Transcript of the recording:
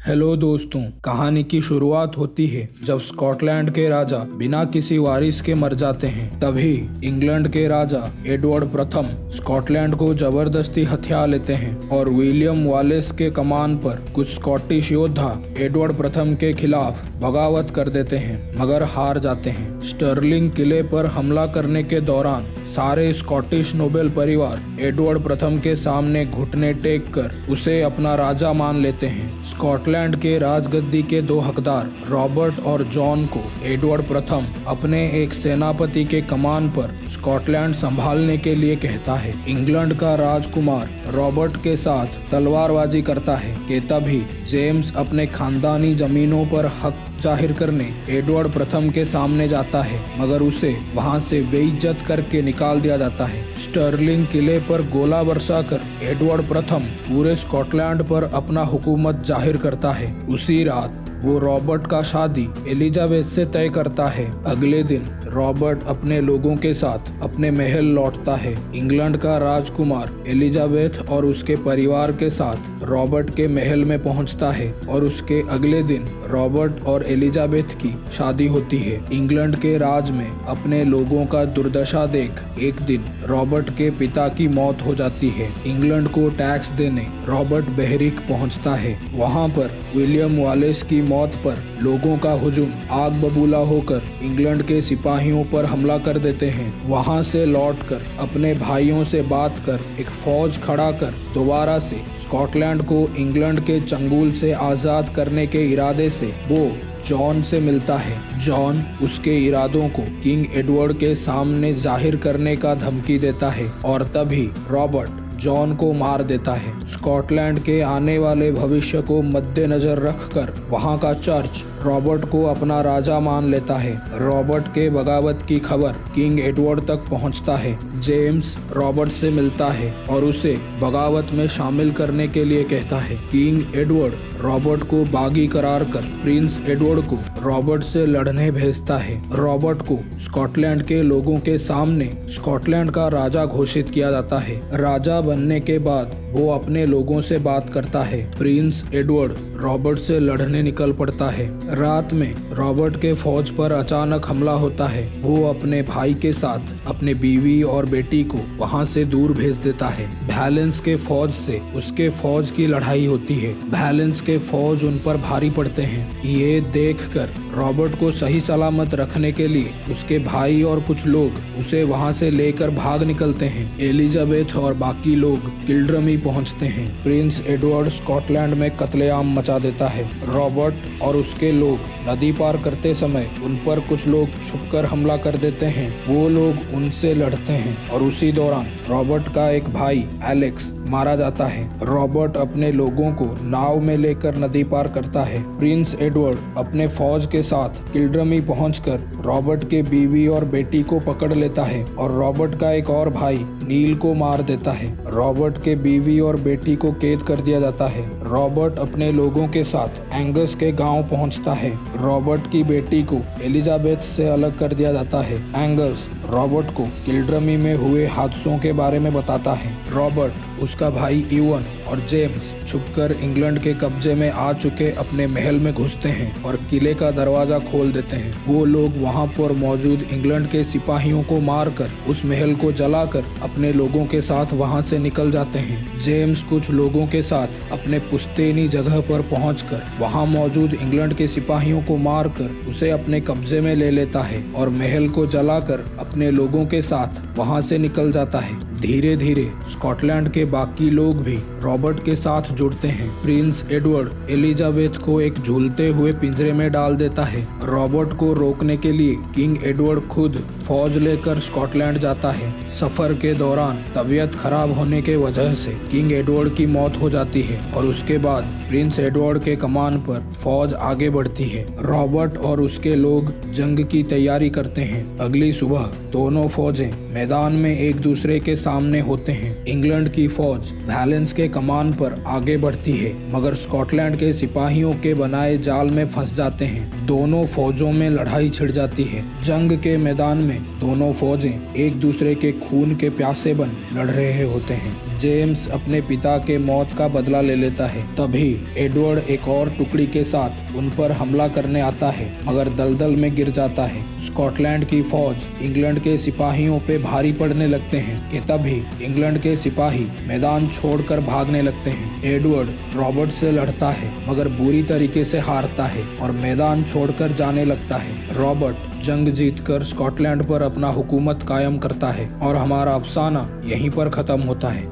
Hello दोस्तों, कहानी की शुरुआत होती है जब स्कॉटलैंड के राजा बिना किसी वारिस के मर जाते हैं। तभी इंग्लैंड के राजा एडवर्ड प्रथम स्कॉटलैंड को जबरदस्ती हथिया लेते हैं और विलियम वालेस के कमान पर कुछ स्कॉटिश योद्धा एडवर्ड प्रथम के खिलाफ बगावत कर देते हैं, मगर हार जाते हैं। स्टर्लिंग किले पर हमला करने के दौरान सारे स्कॉटिश नोबेल परिवार एडवर्ड प्रथम के सामने घुटने टेक कर उसे अपना राजा मान लेते हैं। स्कॉटलैंड के राजगद्दी के दो हकदार रॉबर्ट और जॉन को एडवर्ड प्रथम अपने एक सेनापति के कमान पर स्कॉटलैंड संभालने के लिए कहता है। इंग्लैंड का राजकुमार रॉबर्ट के साथ तलवारबाजी करता है कि तभी जेम्स अपने खानदानी जमीनों पर हक जाहिर करने एडवर्ड प्रथम के सामने जाता है, मगर उसे वहां से बेइज्जत करके निकाल दिया जाता है। स्टर्लिंग किले पर गोला बरसा कर एडवर्ड प्रथम पूरे स्कॉटलैंड पर अपना हुकूमत जाहिर करता है। उसी रात वो रॉबर्ट का शादी एलिजाबेथ से तय करता है। अगले दिन रॉबर्ट अपने लोगों के साथ अपने महल लौटता है। इंग्लैंड का राजकुमार एलिजाबेथ और उसके परिवार के साथ रॉबर्ट के महल में पहुंचता है और उसके अगले दिन रॉबर्ट और एलिजाबेथ की शादी होती है। इंग्लैंड के राज में अपने लोगों का दुर्दशा देख एक दिन रॉबर्ट के पिता की मौत हो जाती है। इंग्लैंड को टैक्स देने रॉबर्ट बहरीक पहुंचता है। वहां पर विलियम वालेस की मौत पर लोगों का हुजूम आग बबूला होकर इंग्लैंड के सिपाहियों पर हमला कर देते हैं। वहां से लौटकर अपने भाइयों से बात कर एक फौज खड़ा कर दोबारा से स्कॉटलैंड को इंग्लैंड के चंगुल से आजाद करने के इरादे से वो जॉन से मिलता है। जॉन उसके इरादों को किंग एडवर्ड के सामने जाहिर करने का धमकी देता है और तभी रॉबर्ट जॉन को मार देता है। स्कॉटलैंड के आने वाले भविष्य को मद्देनजर रखकर वहां का चर्च रॉबर्ट को अपना राजा मान लेता है। रॉबर्ट के बगावत की खबर किंग एडवर्ड तक पहुंचता है। जेम्स रॉबर्ट से मिलता है और उसे बगावत में शामिल करने के लिए कहता है। किंग एडवर्ड रॉबर्ट को बागी करार कर प्रिंस एडवर्ड को रॉबर्ट से लड़ने भेजता है। रॉबर्ट को स्कॉटलैंड के लोगों के सामने स्कॉटलैंड का राजा घोषित किया जाता है। राजा बनने के बाद वो अपने लोगों से बात करता है। प्रिंस एडवर्ड रॉबर्ट से लड़ने निकल पड़ता है। रात में रॉबर्ट के फौज पर अचानक हमला होता है। वो अपने भाई के साथ अपने बीवी और बेटी को वहां से दूर भेज देता है। वैलेंस के फौज से उसके फौज की लड़ाई होती है। वैलेंस के फौज उन पर भारी पड़ते हैं। ये देखकर रॉबर्ट को सही सलामत रखने के लिए उसके भाई और कुछ लोग उसे वहां से लेकर भाग निकलते हैं। एलिजाबेथ और बाकी लोग किल्ड्रमी पहुंचते हैं। प्रिंस एडवर्ड स्कॉटलैंड में कत्लेआम मचा देता है। रॉबर्ट और उसके लोग नदी पार करते समय उन पर कुछ लोग छुपकर हमला कर देते हैं। वो लोग उनसे लड़ते हैं और उसी दौरान रॉबर्ट का एक भाई एलेक्स मारा जाता है। रॉबर्ट अपने लोगों को नाव में लेकर नदी पार करता है। प्रिंस एडवर्ड अपने फौज के साथ किल्ड्रमी पहुंचकर रॉबर्ट के बीवी और बेटी को पकड़ लेता है और रॉबर्ट का एक और भाई नील को मार देता है। रॉबर्ट के बीवी और बेटी को कैद कर दिया जाता है। रॉबर्ट अपने लोगों के साथ एंगस के गांव पहुंचता है। रॉबर्ट की बेटी को एलिजाबेथ से अलग कर दिया जाता है। एंगस रॉबर्ट को किल्ड्रमी में हुए हादसों के बारे में बताता है। रॉबर्ट, उसका भाई इवन और जेम्स छुपकर इंग्लैंड के कब्जे में आ चुके अपने महल में घुसते हैं और किले का दरवाजा खोल देते हैं। वो लोग वहां पर मौजूद इंग्लैंड के सिपाहियों को मारकर उस महल को जलाकर अपने लोगों के साथ वहां से निकल जाते हैं। जेम्स कुछ लोगों के साथ अपने पुश्तैनी जगह पर पहुंचकर वहां मौजूद इंग्लैंड के सिपाहियों को मारकर उसे अपने कब्जे में ले लेता है और महल को जलाकर अपने लोगों के साथ वहां से निकल जाता है। धीरे धीरे स्कॉटलैंड के बाकी लोग भी रॉबर्ट के साथ जुड़ते हैं। प्रिंस एडवर्ड एलिजाबेथ को एक झूलते हुए पिंजरे में डाल देता है। रॉबर्ट को रोकने के लिए किंग एडवर्ड खुद फौज लेकर स्कॉटलैंड जाता है। सफर के दौरान तबीयत खराब होने के वजह से किंग एडवर्ड की मौत हो जाती है और उसके बाद प्रिंस एडवर्ड के कमान पर फौज आगे बढ़ती है। रॉबर्ट और उसके लोग जंग की तैयारी करते हैं। अगली सुबह दोनों फौजें मैदान में एक दूसरे के सामने होते हैं। इंग्लैंड की फौज वैलेंस के कमान पर आगे बढ़ती है, मगर स्कॉटलैंड के सिपाहियों के बनाए जाल में फंस जाते हैं। दोनों फौजों में लड़ाई छिड़ जाती है। जंग के मैदान में दोनों फौजें एक दूसरे के खून के प्यासे बन लड़ रहे होते हैं। जेम्स अपने पिता के मौत का बदला ले लेता है। तभी एडवर्ड एक और टुकड़ी के साथ उन पर हमला करने आता है, मगर दलदल में गिर जाता है। स्कॉटलैंड की फौज इंग्लैंड के सिपाहियों पे भारी पड़ने लगते हैं कि तभी इंग्लैंड के सिपाही मैदान छोड़कर भागने लगते हैं। एडवर्ड रॉबर्ट से लड़ता है, मगर बुरी तरीके से हारता है और मैदान छोड़कर जाने लगता है। रॉबर्ट जंग जीतकर स्कॉटलैंड पर अपना हुकूमत कायम करता है और हमारा अफसाना यहीं पर खत्म होता है।